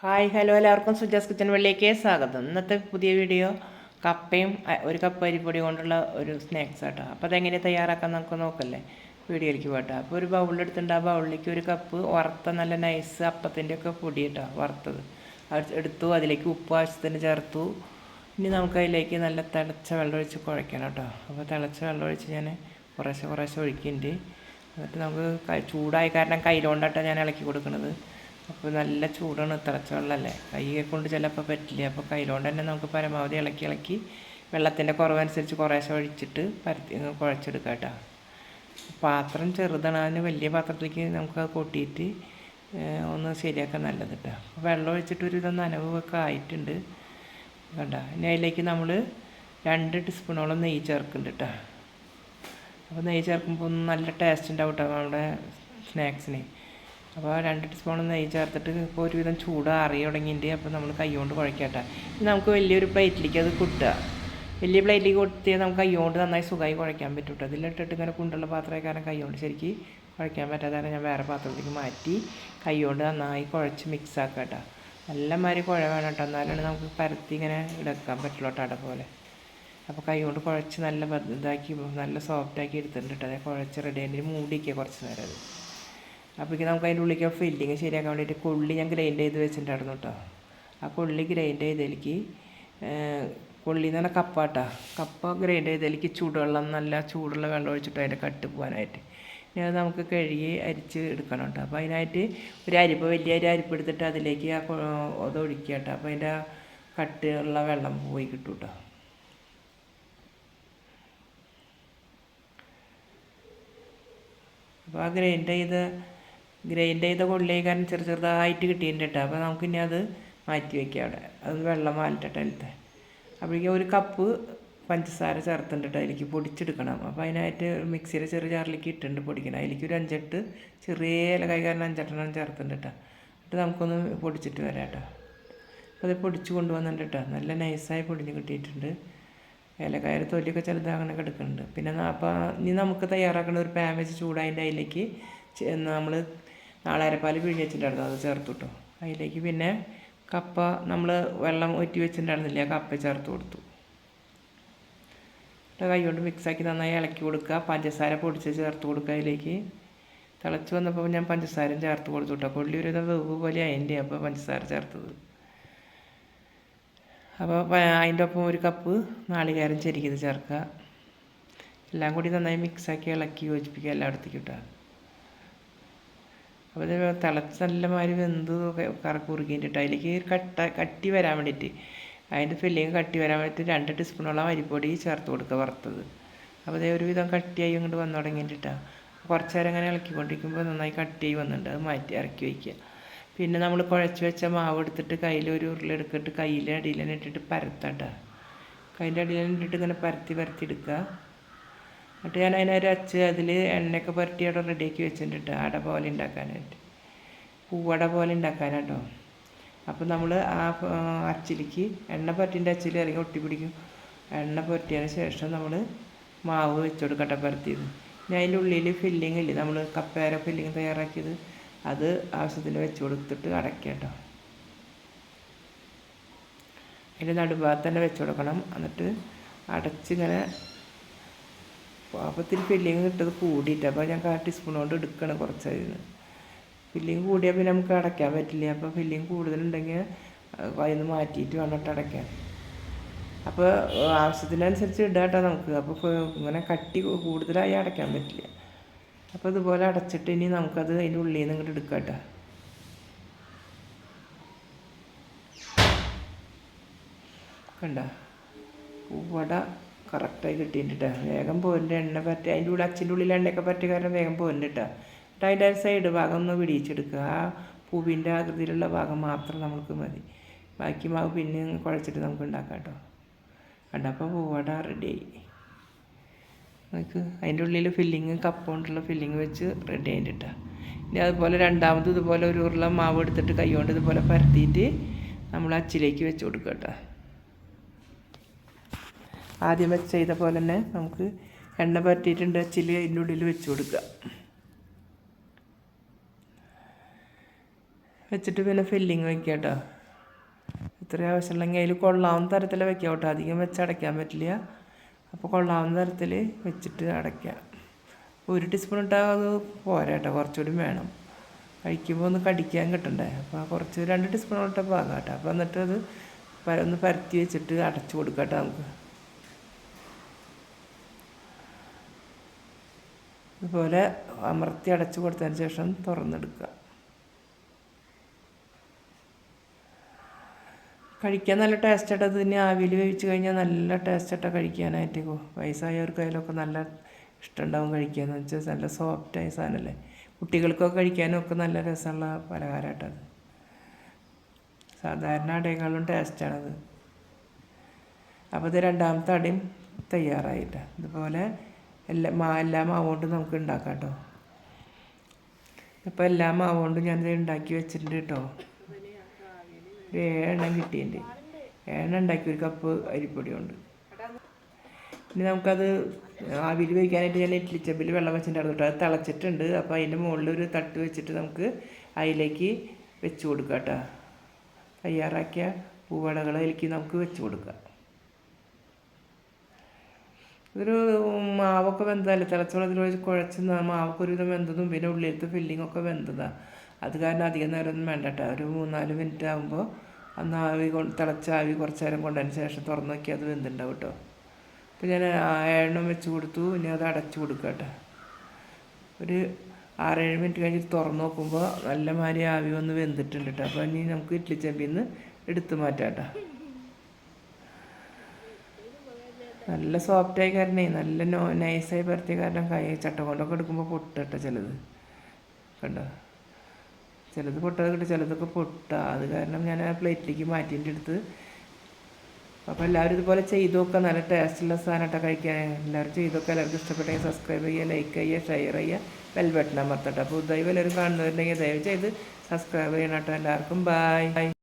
Hi hello എല്ലാവർക്കും Suja's kitchen വെള്ളിലേക്ക് സ്വാഗതം. ഇന്നത്തെ പുതിയ വീഡിയോ കപ്പയും ഒരു കപ്പ് അരിപ്പൊടി കൊണ്ടുള്ള ഒരു സ്നാക്സ് ആട്ടോ. അപ്പോൾ അതെങ്ങനെ തയ്യാറാക്കാൻ നമുക്ക് നോക്കല്ലേ വീഡിയോയിലേക്ക് പോട്ടോ. അപ്പോൾ ഒരു ബൗളെടുത്തിട്ടുണ്ട്. ആ ബൗളിലേക്ക് ഒരു കപ്പ് വറുത്ത നല്ല നൈസ് അപ്പത്തിൻ്റെ ഒക്കെ പൊടി കേട്ടോ, വറുത്തത് എടുത്തു. അതിലേക്ക് ഉപ്പ് ആവശ്യത്തിന് ചേർത്തു. ഇനി നമുക്ക് അതിലേക്ക് നല്ല തിളച്ച വെള്ളം ഒഴിച്ച് കുഴയ്ക്കണം കേട്ടോ. അപ്പോൾ തിളച്ച വെള്ളം ഒഴിച്ച് ഞാൻ കുറേശ്ശെ ഒഴിക്കുന്നുണ്ട്. എന്നിട്ട് നമുക്ക് ചൂടായ കാരണം കയ്യിലുകൊണ്ടാട്ടോ ഞാൻ ഇളക്കി കൊടുക്കുന്നത്. അപ്പോൾ നല്ല ചൂടാണ്, തിളച്ച വെള്ളമല്ലേ, കൈയെ കൊണ്ട് ചിലപ്പോൾ പറ്റില്ല. അപ്പോൾ കയ്യിലോണ്ട് തന്നെ നമുക്ക് പരമാവധി ഇളക്കി വെള്ളത്തിൻ്റെ കുറവനുസരിച്ച് കുറേശ്ശെ ഒഴിച്ചിട്ട് കുഴച്ചെടുക്കാം കേട്ടോ. പാത്രം ചെറുതാണ്, അതിന് വലിയ പാത്രത്തിലേക്ക് നമുക്കത് കൊട്ടിയിട്ട് ഒന്ന് ശരിയാക്കാൻ നല്ലത് കേട്ടോ. വെള്ളം ഒഴിച്ചിട്ട് ഒരു വിധം നനവൊക്കെ ആയിട്ടുണ്ട് കണ്ട. ഇനി അതിലേക്ക് നമ്മൾ 2 ടീസ്പൂണോളം നെയ്യ് ചേർക്കുന്നുണ്ട് കേട്ടോ. അപ്പോൾ നെയ്യ് ചേർക്കുമ്പോൾ നല്ല ടേസ്റ്റ് ഉണ്ടാവും കേട്ടോ നമ്മുടെ സ്നാക്സിന്. അപ്പോൾ 2 ടീസ്പൂൺ നെയ്യ് ചേർത്തിട്ട് ഇപ്പോൾ ഒരുവിധം ചൂടാറി തുടങ്ങിയിട്ട് അപ്പോൾ നമ്മൾ കൈ കൊണ്ട് കുഴക്കട്ടെ. നമുക്ക് വലിയൊരു പ്ലേറ്റിലേക്ക് അത് കുട്ടുക. വലിയ പ്ലേറ്റിലേക്ക് കൊട്ടിയാൽ നമുക്ക് കൈ കൊണ്ട് നന്നായി സുഖമായി കുഴയ്ക്കാൻ പറ്റും കേട്ടോ. ഇതിലിട്ടിട്ട് ഇങ്ങനെ കുണ്ടുള്ള പാത്രമായി കാരണം കൈ കൊണ്ട് ശരിക്ക് കുഴയ്ക്കാൻ പറ്റാതെ ഞാൻ വേറെ പാത്രത്തിലേക്ക് മാറ്റി കൈ കൊണ്ട് നന്നായി കുഴച്ച് മിക്സ് ആക്കാം കേട്ടോ. നല്ല മാതിരി കുഴ വേണം കേട്ടോ, എന്നാലാണ് നമുക്ക് പരത്തി ഇങ്ങനെ ഇടക്കാൻ പറ്റുള്ളൂ കേട്ടോ അട പോലെ. അപ്പോൾ കൈ കൊണ്ട് കുഴച്ച് നല്ല ഇതാക്കി നല്ല സോഫ്റ്റാക്കി എടുത്തിട്ടുണ്ട് കേട്ടോ. അത് കുഴച്ച് റെഡി ആയിട്ട് മൂടിക്കുക കുറച്ച് നേരം. അത് അപ്പോഴേക്കും നമുക്ക് അതിൻ്റെ ഉള്ളിലേക്ക് ഫില്ലിങ് ശരിയാക്കാൻ വേണ്ടിയിട്ട് കൊള്ളി ഞാൻ ഗ്രൈൻഡ് ചെയ്ത് വെച്ചിട്ടുണ്ടായിരുന്നു കേട്ടോ. ആ കൊള്ളി ഗ്രൈൻഡ് ചെയ്തതിലേക്ക് കൊള്ളി എന്ന് പറഞ്ഞാൽ കപ്പ കേട്ടോ. കപ്പ ഗ്രൈൻഡ് ചെയ്തതിലേക്ക് ചൂടുവെള്ളം, നല്ല ചൂടുള്ള വെള്ളം ഒഴിച്ചിട്ട് അതിൻ്റെ കട്ട് പോകാനായിട്ട്. ഇനി അത് നമുക്ക് കഴുകി അരിച്ച് എടുക്കണം കേട്ടോ. അപ്പോൾ അതിനായിട്ട് ഒരു അരിപ്പ്, വലിയ അരിപ്പ് എടുത്തിട്ട് അതിലേക്ക് അത് ഒഴിക്കുക കേട്ടോ. അപ്പോൾ അതിൻ്റെ കട്ടുള്ള വെള്ളം പോയി കിട്ടും കേട്ടോ. അപ്പോൾ ആ ഗ്രൈൻഡ് ചെയ്ത കൊള്ളിയേക്കാരൻ ചെറുതായിട്ട് കിട്ടിയിട്ടുണ്ട് കേട്ടോ. അപ്പോൾ നമുക്കിനി അത് മാറ്റി വയ്ക്കാം അവിടെ. അത് വെള്ളം മാറ്റട്ടെ അതിലത്തെ. അപ്പോഴേക്കും ഒരു കപ്പ് പഞ്ചസാര ചേർത്തിട്ടുണ്ട് കേട്ടോ. അതിലേക്ക് പൊടിച്ചെടുക്കണം. അപ്പോൾ അതിനായിട്ട് മിക്സിയുടെ ചെറിയ ജാറിലേക്ക് ഇട്ടിട്ടുണ്ട് പൊടിക്കണം. അതിലേക്ക് ഒരു 5-8 ചെറിയ ഇലക്കായ്ക്കാരൻ 5-8 ചേർത്തിട്ടുണ്ട് കേട്ടോ. എന്നിട്ട് നമുക്കൊന്ന് പൊടിച്ചിട്ട് വരാം കേട്ടോ. അപ്പോൾ അത് പൊടിച്ച് കൊണ്ടുവന്നിട്ടുണ്ട് കേട്ടോ. നല്ല നൈസായി പൊടിഞ്ഞ് കിട്ടിയിട്ടുണ്ട്. ഏലക്കായുടെ തൊലിയൊക്കെ ചെറുതാകണൊക്കെ എടുക്കുന്നുണ്ട്. പിന്നെ അപ്പോൾ ഇനി നമുക്ക് തയ്യാറാക്കേണ്ട ഒരു പാൻ വെച്ച് ചൂടായതിൻ്റെ അതിലേക്ക് നമ്മൾ നാളേരപ്പാൽ പിഴിഞ്ഞ് വെച്ചിട്ടുണ്ടായിരുന്നു, അത് ചേർത്ത് കേട്ടോ. അതിലേക്ക് പിന്നെ കപ്പ നമ്മൾ വെള്ളം ഊറ്റി വെച്ചിട്ടുണ്ടായിരുന്നില്ല, കപ്പ ചേർത്ത് കൊടുത്തു. കൈ കൊണ്ട് മിക്സാക്കി നന്നായി ഇളക്കി കൊടുക്കുക. പഞ്ചസാര പൊടിച്ച് ചേർത്ത് കൊടുക്കുക. അതിലേക്ക് തിളച്ച് വന്നപ്പോൾ ഞാൻ പഞ്ചസാരയും ചേർത്ത് കൊടുത്തു കേട്ടോ. കൊള്ളി ഒരു വേവ് പോലെ അതിൻ്റെ അപ്പോൾ പഞ്ചസാര ചേർത്തത്. അപ്പോൾ അതിൻ്റെ ഒപ്പം ഒരു കപ്പ് നാളികേരം ചെരുകിയത് ചേർക്കുക. എല്ലാം കൂടി നന്നായി മിക്സാക്കി ഇളക്കി യോജിപ്പിക്കുക എല്ലായിടത്തേക്കും ഇട്ടാൽ. അപ്പോൾ ഇത് തിളച്ച് നല്ല മാതിരി വെന്ത് കുറുകിയിട്ട് അതിലേക്ക് കട്ടി വരാൻ വേണ്ടിയിട്ട്, അതിൻ്റെ ഫില്ലിങ് കട്ടി വരാൻ വേണ്ടിയിട്ട് 2 ടീസ്പൂണോളം അരിപ്പൊടി ചേർത്ത് കൊടുക്കുക വറുത്തത്. അപ്പോൾ അതേ ഒരുവിധം കട്ടിയായി ഇങ്ങോട്ട് വന്നു തുടങ്ങിയിട്ടാണ്. കുറച്ച് നേരം അങ്ങനെ ഇളക്കിക്കൊണ്ടിരിക്കുമ്പോൾ നന്നായി കട്ടിയായി വന്നിട്ടുണ്ട്. അത് മാറ്റി ഇറക്കി വയ്ക്കുക. പിന്നെ നമ്മൾ കുഴച്ച് വെച്ച മാവ് എടുത്തിട്ട് കയ്യിൽ ഒരു ഉരുളെടുത്തിട്ട് കയ്യിലെ അടിയിൽ തന്നെ ഇട്ടിട്ട് പരത്താട്ടോ. കയ്യിൻ്റെ അടിയിൽ തന്നെ ഇട്ടിട്ട് ഇങ്ങനെ പരത്തി എടുക്കുക. എന്നിട്ട് ഞാൻ അതിനൊരു അതിൽ എണ്ണയൊക്കെ പുരട്ടി അവിടെ റെഡിയാക്കി വെച്ചിട്ടുണ്ട് അട പോലെ ഉണ്ടാക്കാനായിട്ട്, പൂവട പോലെ ഉണ്ടാക്കാനാട്ടോ. അപ്പോൾ നമ്മൾ ആ അച്ചിലേക്ക് എണ്ണ പുരട്ടിൻ്റെ അച്ചിൽ ഇറങ്ങി ഒട്ടിപ്പിടിക്കും. എണ്ണ പുരട്ടിയതിന് ശേഷം നമ്മൾ മാവ് വെച്ച് കൊടുക്കട്ടെ പരത്തിയത്. ഇനി അതിൻ്റെ ഉള്ളിൽ ഫില്ലിങ് ഇല്ലേ, നമ്മൾ കപ്പേര ഫില്ലിങ് തയ്യാറാക്കിയത്, അത് ആവശ്യത്തിന് വെച്ച് കൊടുത്തിട്ട് അടയ്ക്കുക കേട്ടോ. അതിൻ്റെ നടുഭാഗത്ത് തന്നെ വെച്ച് കൊടുക്കണം. എന്നിട്ട് അടച്ചിങ്ങനെ പാപ്പത്തിൽ ഫില്ലിങ് കിട്ടത് കൂടിയിട്ട്, അപ്പോൾ ഞാൻ 1 ടീസ്പൂൺ കൊണ്ട് എടുക്കണം കുറച്ചതിന്. ഫില്ലിങ് കൂടിയാൽ പിന്നെ നമുക്ക് അടയ്ക്കാൻ പറ്റില്ല. അപ്പോൾ ഫില്ലിങ് കൂടുതലുണ്ടെങ്കിൽ അതിന് മാറ്റിയിട്ട് വേണം അടയ്ക്കാൻ. അപ്പോൾ ആവശ്യത്തിനനുസരിച്ച് ഇടാം കേട്ടോ നമുക്ക്. അപ്പോൾ ഇങ്ങനെ കട്ടി കൂടുതലായി അടയ്ക്കാൻ പറ്റില്ല. അപ്പോൾ ഇതുപോലെ അടച്ചിട്ട് ഇനി നമുക്കത് അതിൻ്റെ ഉള്ളിൽ നിന്ന് ഇങ്ങോട്ട് എടുക്കാം കേട്ടോ. കണ്ട പൂവട കറക്റ്റായി കിട്ടിയിട്ടാ. വേഗം പോരിൻ്റെ എണ്ണ പറ്റി അതിൻ്റെ ഉള്ളിൽ അച്ചിൻ്റെ ഉള്ളിൽ എണ്ണയൊക്കെ പറ്റിയ കാരണം വേഗം പോരിട്ടാ. എന്നിട്ട് അതിൻ്റെ സൈഡ് ഭാഗം ഒന്ന് പിടിച്ചെടുക്കുക. ആ പൂവിൻ്റെ ആകൃതിയിലുള്ള ഭാഗം മാത്രം നമുക്ക് മതി. ബാക്കി മാവ് പിന്നെ കുഴച്ചിട്ട് നമുക്ക് ഉണ്ടാക്കാം കേട്ടോ. കണ്ട അപ്പോൾ പൂവട റെഡിയായി. നമുക്ക് അതിൻ്റെ ഉള്ളിൽ ഫില്ലിങ് കപ്പ കൊണ്ടുള്ള ഫില്ലിങ് വെച്ച് റെഡി ആയിട്ടാണ്. ഇനി അതുപോലെ രണ്ടാമത് ഇതുപോലെ ഒരു ഉരുള മാവ് എടുത്തിട്ട് കൈ കൊണ്ട് ഇതുപോലെ പരത്തിയിട്ട് നമ്മൾ അച്ചിലേക്ക് വെച്ച് കൊടുക്കുക കേട്ടോ. ആദ്യം വെച്ച് ചെയ്ത പോലെ തന്നെ നമുക്ക് എണ്ണ പരത്തിയിട്ടുണ്ട് അച്ചിൽ, അതിൻ്റെ ഉള്ളിൽ വെച്ച് കൊടുക്കുക. വെച്ചിട്ട് പിന്നെ ഫില്ലിങ് വയ്ക്കുക കേട്ടോ. ഇത്ര ആവശ്യമുള്ളെങ്കിൽ അതിൽ കൊള്ളാവുന്ന തരത്തിൽ വെക്കാം കേട്ടോ, അധികം വെച്ച് അടയ്ക്കാൻ പറ്റില്ല. അപ്പോൾ കൊള്ളാവുന്ന തരത്തിൽ വെച്ചിട്ട് അടയ്ക്കാം. 1 ടീസ്പൂൺ ഇട്ടാൽ അത് പോരാ കേട്ടോ, കുറച്ചുകൂടി വേണം. കഴിക്കുമ്പോൾ ഒന്ന് കടിക്കാൻ കിട്ടണ്ടേ, അപ്പോൾ കുറച്ച് 2 ടീസ്പൂൺ ഇട്ടാൽ പാകാം കേട്ടോ. അപ്പോൾ എന്നിട്ട് അത് ഒന്ന് പരത്തി വെച്ചിട്ട് അടച്ചു കൊടുക്കാം കേട്ടോ നമുക്ക്. ഇതുപോലെ അമർത്തി അടച്ചു കൊടുത്തതിന് ശേഷം തുറന്നെടുക്കുക. കഴിക്കാൻ നല്ല ടേസ്റ്റായിട്ട് അത് തന്നെ ആവിയിൽ വേവിച്ച് കഴിഞ്ഞാൽ നല്ല ടേസ്റ്റായിട്ടാണ് കഴിക്കാനായിട്ട്. വയസ്സായവർക്ക് അതിലൊക്കെ നല്ല ഇഷ്ടമുണ്ടാവും കഴിക്കാമെന്ന് വെച്ചാൽ നല്ല സോഫ്റ്റായ സാധനമല്ലേ. കുട്ടികൾക്കൊക്കെ കഴിക്കാനും ഒക്കെ നല്ല രസമുള്ള പലഹാരമായിട്ടത്. സാധാരണ അടയേക്കാളും ടേസ്റ്റാണത്. അപ്പോൾ ഇത് രണ്ടാമത്തെ അടയും തയ്യാറായിട്ട് ഇതുപോലെ എല്ലാ മാവ് കൊണ്ട് നമുക്ക് ഉണ്ടാക്കാം കേട്ടോ. ഇപ്പോൾ എല്ലാ മാവ് കൊണ്ടും ഞാനിത് ഉണ്ടാക്കി വെച്ചിട്ടുണ്ട് കേട്ടോ. 7 എണ്ണം കിട്ടിയിട്ടുണ്ട്. 7 എണ്ണം ഉണ്ടാക്കി 1 കപ്പ് അരിപ്പൊടി കൊണ്ട്. ഇനി നമുക്കത് ആവിയിൽ വേവിക്കാനായിട്ട് ഞാൻ ഇഡ്ഡലി ചെമ്പിൽ വെള്ളം വെച്ചിട്ടുണ്ടായിരുന്നു കേട്ടോ. അത് തിളച്ചിട്ടുണ്ട്. അപ്പോൾ അതിൻ്റെ മുകളിൽ ഒരു തട്ട് വെച്ചിട്ട് നമുക്ക് അതിലേക്ക് വെച്ച് കൊടുക്കാം കേട്ടോ. തയ്യാറാക്കിയ പൂവടകൾ അതിലേക്ക് നമുക്ക് വെച്ച് കൊടുക്കാം. ഇതൊരു മാവൊക്കെ വെന്തതല്ലേ, തിളച്ച വെള്ളത്തിൽ കുഴച്ച് മാവൊക്കെ ഒരുവിധം വെന്തതും പിന്നെ ഉള്ളിലത്തെ ഫില്ലിങ്ങൊക്കെ വെന്തതാണ്. അത് കാരണം അധികം നേരമൊന്നും വേണ്ട കേട്ടോ. ഒരു 3-4 മിനിറ്റ് ആകുമ്പോൾ അന്ന് തിളച്ച ആവി കുറച്ച് നേരം കൊണ്ടതിന് ശേഷം തുറന്ന് നോക്കി അത് വെന്തുണ്ടാവും കേട്ടോ. അപ്പോൾ ഞാൻ 7 എണ്ണം വെച്ച് കൊടുത്തു. ഇനി അത് അടച്ചു കൊടുക്കുക കേട്ടോ. ഒരു 6-7 മിനിറ്റ് കഴിഞ്ഞ് തുറന്ന് നോക്കുമ്പോൾ നല്ല മാതിരി ആവി വന്ന് വെന്തിട്ടുണ്ട് കേട്ടോ. അപ്പോൾ ഇനി നമുക്ക് ഇഡ്ഡലി ചെമ്പിൽ നിന്ന് എടുത്ത് മാറ്റാം കേട്ടോ. നല്ല സോഫ്റ്റായി കാരണേ, നല്ല നൈസായി പരത്തിയ കാരണം ചട്ട കൊണ്ടൊക്കെ എടുക്കുമ്പോൾ പൊട്ടട്ടോ ചിലത് കണ്ടോ. ചിലത് പൊട്ടാതെ കിട്ടും, ചിലതൊക്കെ പൊട്ടുക. അത് കാരണം ഞാൻ ആ പ്ലേറ്റിലേക്ക് മാറ്റിൻ്റെ അടുത്ത്. അപ്പോൾ എല്ലാവരും ഇതുപോലെ ചെയ്ത് നോക്കുക. നല്ല ടേസ്റ്റുള്ള സാധനം കേട്ടോ കഴിക്കാൻ. എല്ലാവരും ചെയ്ത് നോക്കുക. എല്ലാവർക്കും ഇഷ്ടപ്പെട്ടെങ്കിൽ സബ്സ്ക്രൈബ് ചെയ്യുക, ലൈക്ക് ചെയ്യുക, ഷെയർ ചെയ്യുക, ബെൽ ബട്ടൺ അമർത്തട്ടെ. അപ്പോൾ പുതുതായി എല്ലാവരും കാണുന്നവരുണ്ടെങ്കിൽ ദയവ് ചെയ്ത് സബ്സ്ക്രൈബ് ചെയ്യണം കേട്ടോ. എല്ലാവർക്കും ബൈ.